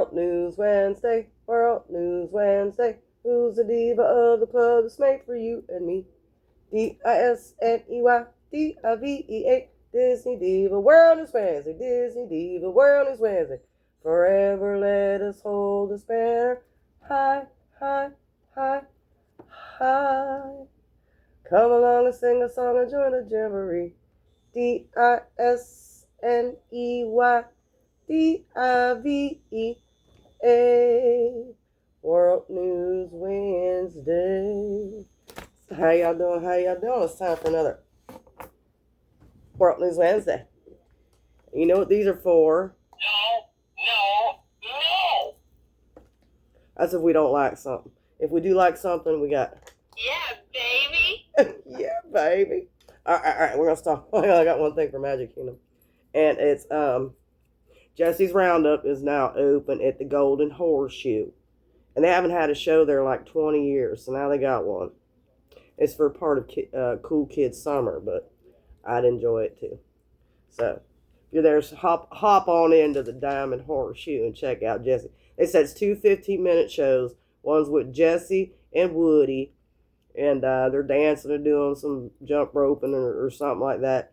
World News Wednesday, World News Wednesday. Who's the diva of the club that's made for you and me? Disney, Diva. Disney Diva, World News Wednesday, Disney Diva, World News Wednesday. Forever let us hold the banner high, high, high, high. Come along and sing a song and join the jamboree. Disneydiva. World News Wednesday. How y'all doing? How y'all doing? It's time for another World News Wednesday. You know what these are for? No. That's if we don't like something. If we do like something, we got... Yeah, baby. Yeah, baby. All right, we're going to stop. I got one thing for Magic Kingdom. And it's, Jesse's Roundup is now open at the Golden Horseshoe. And they haven't had a show there in like 20 years, so now they got one. It's for part of Cool Kids Summer, but I'd enjoy it too. So, if you're there, hop on into the Diamond Horseshoe and check out Jesse. They said it's 2 15-minute shows. One's with Jesse and Woody, and they're dancing or doing some jump roping or something like that.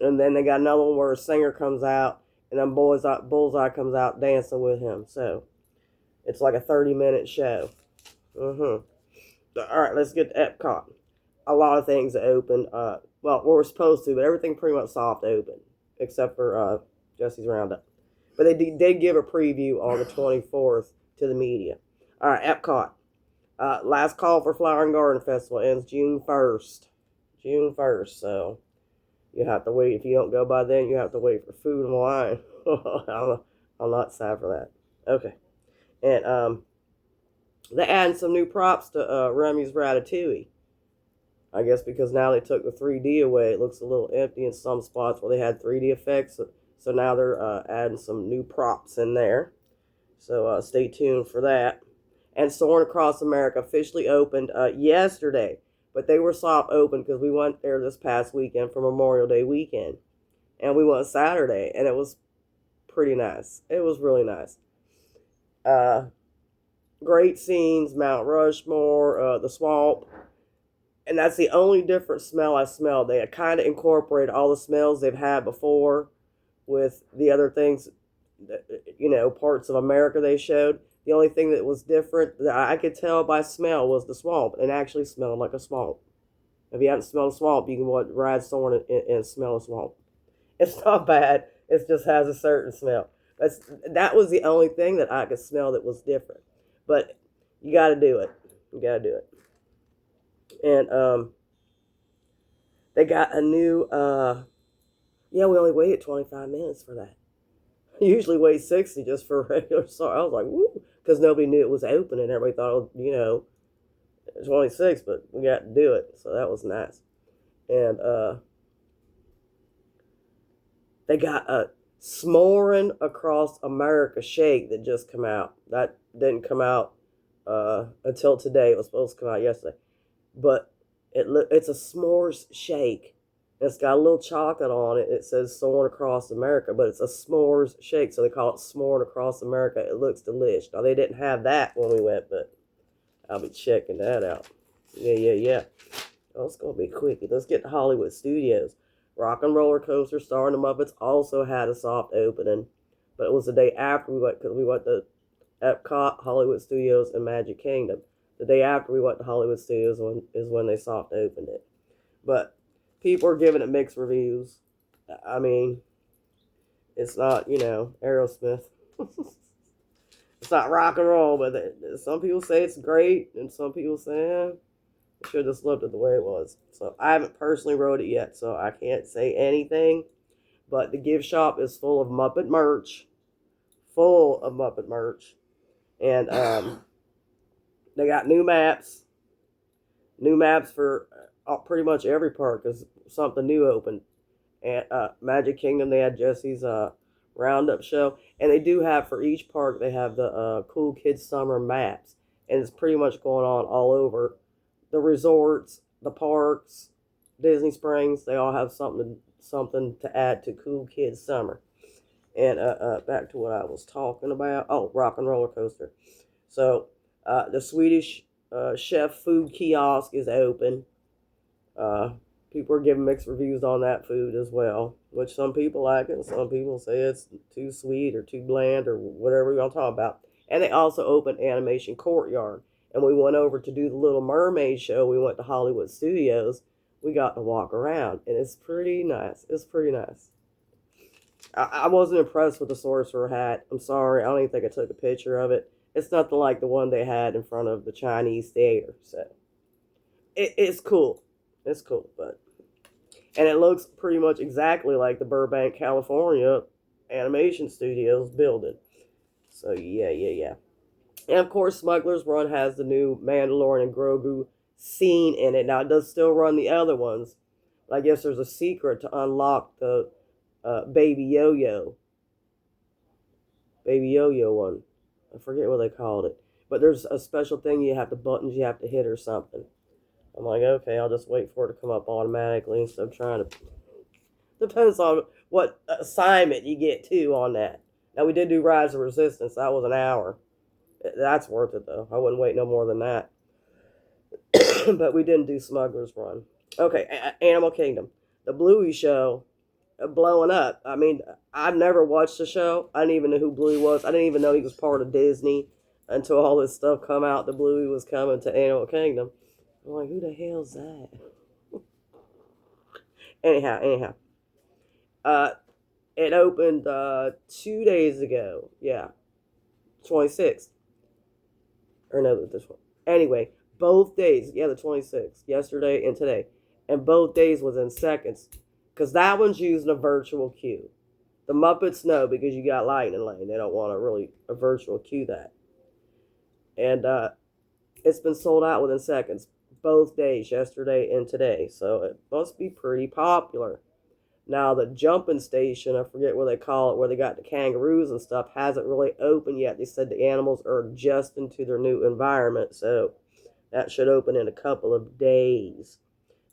And then they got another one where a singer comes out, and then Bullseye comes out dancing with him. So, it's like a 30-minute show. All right, let's get to Epcot. A lot of things open. Well, we're supposed to, but everything pretty much soft open, except for Jesse's Roundup. But they did give a preview on the 24th to the media. All right, Epcot. Last call for Flower and Garden Festival ends June 1st. June 1st, so you have to wait. If you don't go by then, you have to wait for food and wine. I'm not sad for that. Okay. And they're adding some new props to Remy's Ratatouille. I guess because now they took the 3D away, it looks a little empty in some spots where they had 3D effects. So now they're adding some new props in there. So stay tuned for that. And Soaring Across America officially opened yesterday. But they were soft open because we went there this past weekend for Memorial Day weekend. And we went Saturday, and it was pretty nice. It was really nice. Great scenes, Mount Rushmore, the swamp. And that's the only different smell I smelled. They kind of incorporated all the smells they've had before with the other things, parts of America they showed. The only thing that was different that I could tell by smell was the swamp. It actually smelled like a swamp. If you haven't smelled a swamp, you can ride Soarin' and smell a swamp. It's not bad. It just has a certain smell. That was the only thing that I could smell that was different. But you got to do it. You got to do it. And they got a new, we only waited 25 minutes for that. I usually wait 60 just for a regular song. I was like, woo, because nobody knew it was open and everybody thought, 26, but we got to do it. So that was nice. And they got a S'more'n Across America shake that just come out. That didn't come out until today. It was supposed to come out yesterday. But it's a s'mores shake. It's got a little chocolate on it. It says Soaring Across America, but it's a s'mores shake, so they call it S'more'n Across America. It looks delicious. Now, they didn't have that when we went, but I'll be checking that out. Yeah. Oh, it's going to be quickie. Let's get to Hollywood Studios. Rock and Roller Coaster starring the Muppets also had a soft opening, but it was the day after we went, because we went to Epcot, Hollywood Studios, and Magic Kingdom. The day after we went to Hollywood Studios is when they soft opened it. But people are giving it mixed reviews. I mean, it's not, Aerosmith. It's not rock and roll, but some people say it's great, and some people say, I should have just left it the way it was. So I haven't personally rode it yet, so I can't say anything. But the gift shop is full of Muppet merch. And they got new maps for pretty much every park because something new opened. And Magic Kingdom, they had Jesse's Roundup show. And they do have, for each park, they have the Cool Kids Summer maps. And it's pretty much going on all over. The resorts, the parks, Disney Springs, they all have something to add to Cool Kids Summer. And back to what I was talking about. Oh, rock and roller coaster. So the Swedish chef food kiosk is open. Uh, People are giving mixed reviews on that food as well, which some people like it, and some people say it's too sweet or too bland or whatever we're gonna talk about. And they also opened Animation Courtyard, and we went over to do the Little Mermaid show. We went to Hollywood Studios. We got to walk around, and it's pretty nice. It's pretty nice. I wasn't impressed with the sorcerer hat. I'm sorry. I don't even think I took a picture of it. It's nothing like the one they had in front of the Chinese theater. So it's cool. It's cool, but and it looks pretty much exactly like the Burbank, California animation studios building. So yeah. And of course, Smuggler's Run has the new Mandalorian and Grogu scene in it. Now it does still run the other ones, but I guess there's a secret to unlock the Baby Yo-Yo one. I forget what they called it, but there's a special thing you have to buttons you have to hit or something. I'm like, okay, I'll just wait for it to come up automatically instead of trying to. Depends on what assignment you get too on that. Now we did do Rise of Resistance. That was an hour. That's worth it though. I wouldn't wait no more than that. But we didn't do Smuggler's Run. Okay, Animal Kingdom, the Bluey show, blowing up. I mean, I've never watched the show. I didn't even know who Bluey was. I didn't even know he was part of Disney until all this stuff come out. The Bluey was coming to Animal Kingdom. I'm like, who the hell's that? Anyhow. Uh, it opened 2 days ago. Yeah, 26th. Or no, this one. Anyway, both days. Yeah, the 26th. Yesterday and today. And both days was in seconds. Because that one's using a virtual queue. The Muppets know because you got Lightning Lane. They don't want to really a virtual queue that. And it's been sold out within seconds. Both days, yesterday and today. So it must be pretty popular. Now the jumping station, I forget what they call it, where they got the kangaroos and stuff, hasn't really opened yet. They said the animals are adjusting to their new environment, so that should open in a couple of days.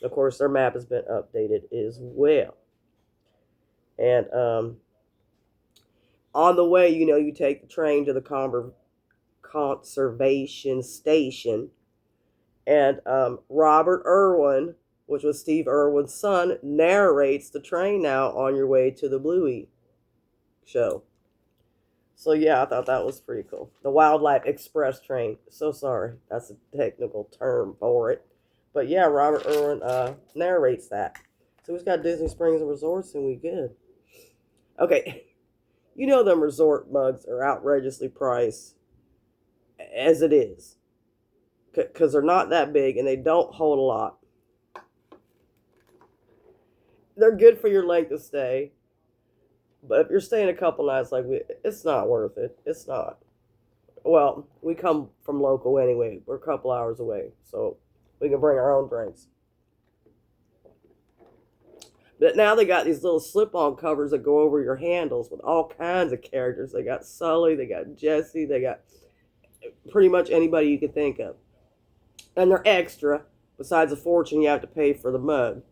Of course, their map has been updated as well. And on the way, you take the train to the conservation station, and Robert Irwin, which was Steve Irwin's son, narrates the train now on your way to the Bluey show. So yeah, I thought that was pretty cool. The Wildlife Express train. So sorry, that's a technical term for it. But yeah, Robert Irwin narrates that. So we've got Disney Springs and Resorts, and we good. Okay, them resort mugs are outrageously priced as it is. Because they're not that big and they don't hold a lot. They're good for your length of stay. But if you're staying a couple nights it's not worth it. It's not. Well, we come from local anyway. We're a couple hours away. So we can bring our own drinks. But now they got these little slip-on covers that go over your handles with all kinds of characters. They got Sully, they got Jesse, they got pretty much anybody you could think of. And they're extra, besides the fortune you have to pay for the mug.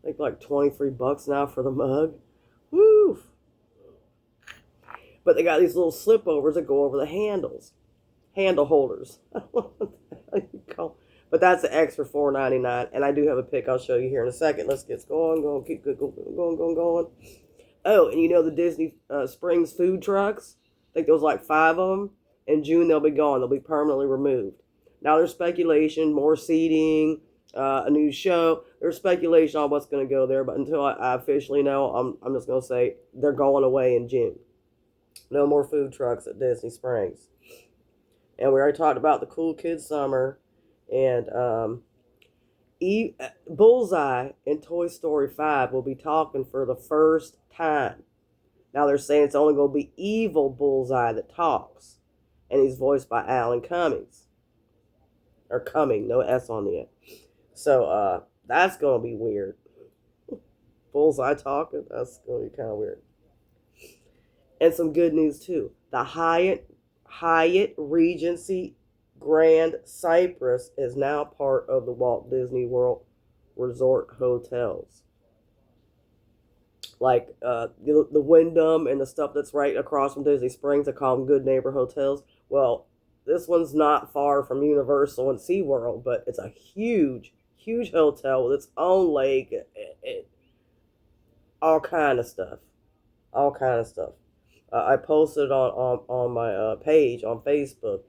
I think like $23 now for the mug. Woo! But they got these little slipovers that go over the handle holders. But that's an extra $4.99, and I do have a pic I'll show you here in a second. Let's get going, keep going. Oh, and the Disney Springs food trucks? I think there was like 5 of them. In June they'll be gone. They'll be permanently removed. Now there's speculation, more seating, a new show. There's speculation on what's going to go there, but until I officially know, I'm just going to say they're going away in June. No more food trucks at Disney Springs. And we already talked about the Cool Kids Summer. And Bullseye in Toy Story 5 will be talking for the first time. Now they're saying it's only going to be evil Bullseye that talks. And he's voiced by Alan Cummings. Or Cumming, no S on the end. So that's going to be weird. Bullseye talking, that's going to be kind of weird. And some good news too. The Hyatt Regency Grand Cypress is now part of the Walt Disney World Resort hotels. like the Wyndham and the stuff that's right across from Disney Springs. I call them Good Neighbor hotels. Well, this one's not far from Universal and SeaWorld, but it's a huge, huge hotel with its own lake, all kind of stuff, all kind of stuff. I posted on my page on Facebook.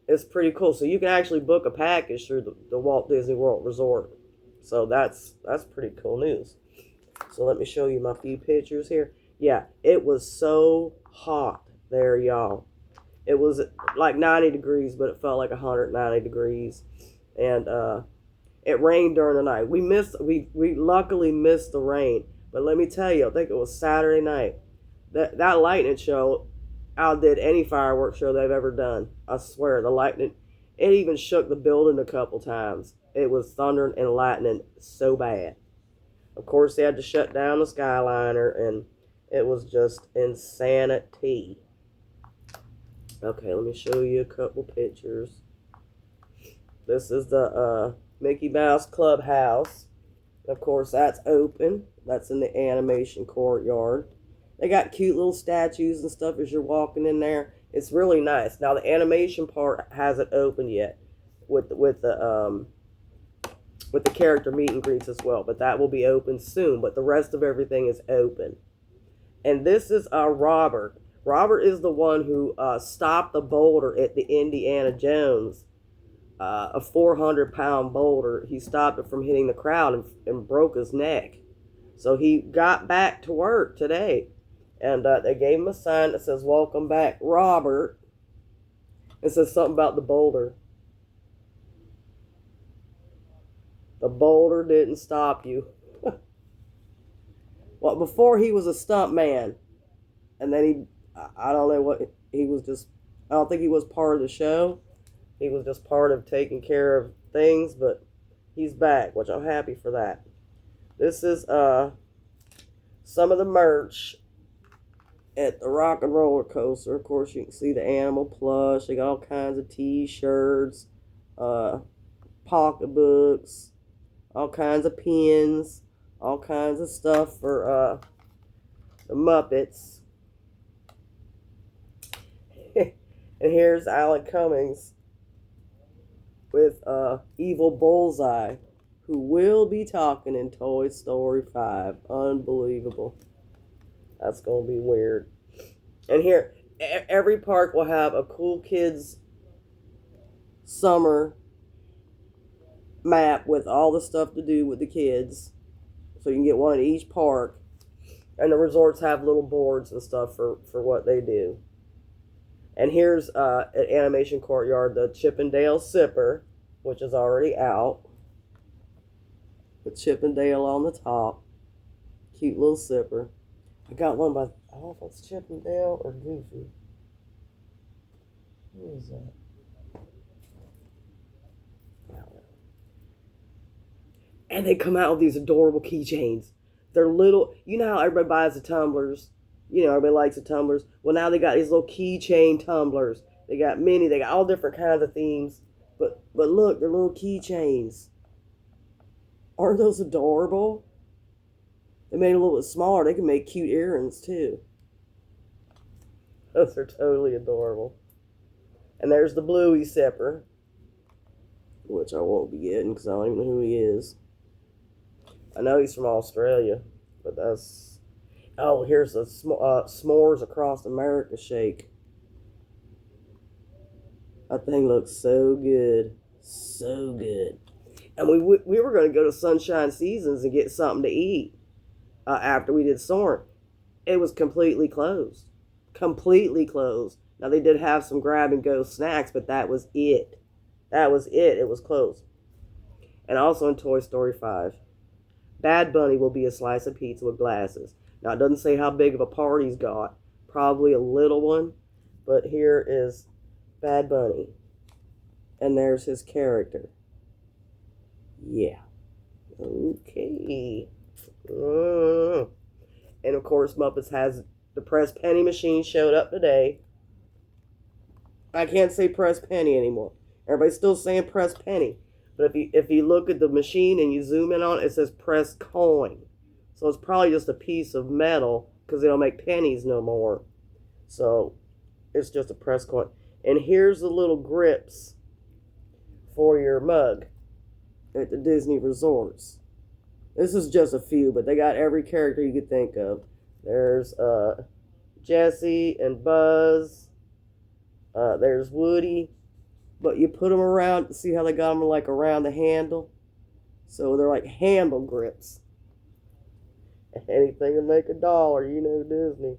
It's pretty cool. So you can actually book a package through the Walt Disney World Resort. So that's pretty cool news. So let me show you my few pictures here. Yeah, it was so hot there, y'all. It was like 90 degrees, but it felt like 190 degrees. And it rained during the night. We luckily missed the rain. But let me tell you, I think it was Saturday night. That lightning show outdid any fireworks show they've ever done. I swear, the lightning, it even shook the building a couple times. It was thundering and lightning so bad. Of course, they had to shut down the Skyliner, and it was just insanity. Okay, let me show you a couple pictures. This is the Mickey Mouse Clubhouse. Of course, that's open. That's in the animation courtyard. They got cute little statues and stuff as you're walking in there. It's really nice. Now, the animation part hasn't opened yet with the character meet and greets as well, but that will be open soon. But the rest of everything is open. And this is Robert. Robert is the one who stopped the boulder at the Indiana Jones, a 400-pound boulder. He stopped it from hitting the crowd and broke his neck. So he got back to work today. And they gave him a sign that says, "Welcome back, Robert." It says something about the boulder. The boulder didn't stop you. Well, before he was a stunt man. And then I don't know what, he was just, I don't think he was part of the show. He was just part of taking care of things, but he's back, which I'm happy for that. This is some of the merch at the Rock and Roller Coaster. Of course, you can see the animal plush. They got all kinds of t-shirts, pocketbooks, all kinds of pins, all kinds of stuff for the Muppets. And here's Alan Cummings with Evil Bullseye, who will be talking in Toy Story 5. Unbelievable. That's going to be weird. And here, every park will have a cool kids summer map with all the stuff to do with the kids. So you can get one at each park. And the resorts have little boards and stuff for what they do. And here's at Animation Courtyard, the Chippendale Sipper, which is already out. With Chippendale on the top. Cute little sipper. I got one by, I don't know if it's Chippendale or Goofy. Who is that? And they come out with these adorable keychains. They're little, you know how everybody buys the tumblers? You know, everybody likes the tumblers. Well, now they got these little keychain tumblers. They got mini, they got all different kinds of themes. But look, they're little keychains. Aren't those adorable? They made it a little bit smaller. They can make cute earrings too. Those are totally adorable. And there's the Bluey Sipper, which I won't be getting because I don't even know who he is. I know he's from Australia, but that's... Oh, here's the S'mores Across America shake. That thing looks so good. So good. And we were going to go to Sunshine Seasons and get something to eat after we did Soarin'. It was completely closed. Completely closed. Now, they did have some grab-and-go snacks, but that was it. That was it. It was closed. And also in Toy Story 5, Bad Bunny will be a slice of pizza with glasses. Now, it doesn't say how big of a part he's got. Probably a little one. But here is Bad Bunny. And there's his character. Yeah. Okay. And, of course, Muppets has the press penny machine showed up today. I can't say press penny anymore. Everybody's still saying press penny. But if you look at the machine and you zoom in on it, it says press coin. So it's probably just a piece of metal because they don't make pennies no more. So it's just a press coin. And here's the little grips for your mug at the Disney resorts. This is just a few, but they got every character you could think of. There's Jesse and Buzz. There's Woody. But you put them around, see how they got them like around the handle? So they're like handle grips. Anything to make $1, you know, Disney.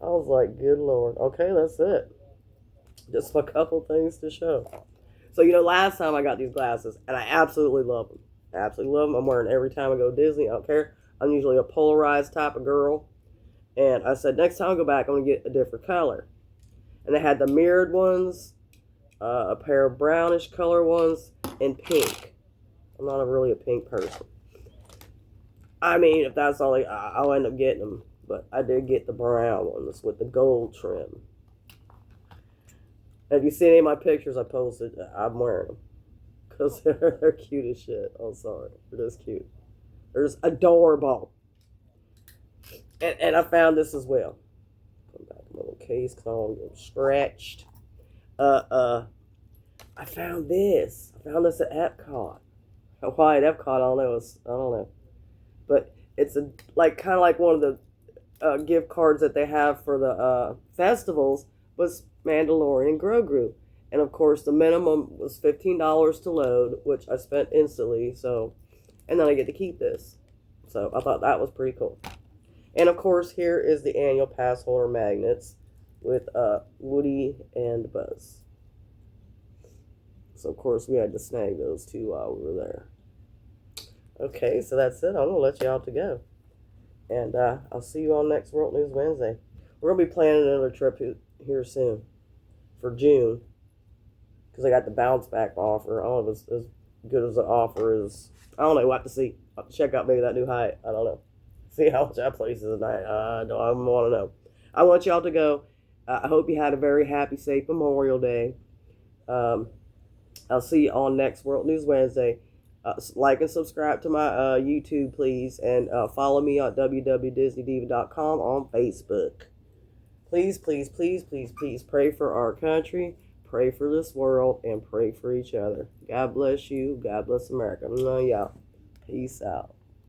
I was like, good Lord. Okay, that's it. Just a couple things to show. So, you know, last time I got these glasses, and I absolutely love them. I absolutely love them. I'm wearing every time I go to Disney. I don't care. I'm usually a polarized type of girl. And I said, next time I go back, I'm going to get a different color. And they had the mirrored ones, a pair of brownish color ones, and pink. I'm not really a pink person. I mean, if that's all, I'll end up getting them. But I did get the brown ones with the gold trim. If you see any of my pictures I posted, I'm wearing them. Because they're cute as shit. I'm sorry. They're just cute. They're just adorable. And I found this as well. Put back in my little case because I don't want to get them stretched. I found this. I found this at Epcot. Why at Epcot? I don't know. I don't know. But it's kind of like one of the gift cards that they have for the festivals was Mandalorian Grogu. And of course, the minimum was $15 to load, which I spent instantly. So, and then I get to keep this. So I thought that was pretty cool. And of course, here is the annual pass holder magnets with Woody and Buzz. So of course, we had to snag those two while we were there. Okay, so that's it. I'm gonna let you out to go, and I'll see you on next World News Wednesday. We're gonna be planning another trip here soon for June. Because I got the bounce back offer. I don't know if it's as good as the offer is. I don't know. We'll have to see. I'll have to check out maybe that new Hyatt. I don't know. See how much that place is tonight. I don't want to know. I want y'all to go. I hope you had a very happy, safe Memorial Day. I'll see you on next World News Wednesday. Like and subscribe to my YouTube, please. And follow me at www.disneydiva.com on Facebook. Please, please, please, please, please pray for our country. Pray for this world and pray for each other. God bless you. God bless America. Y'all. Peace out.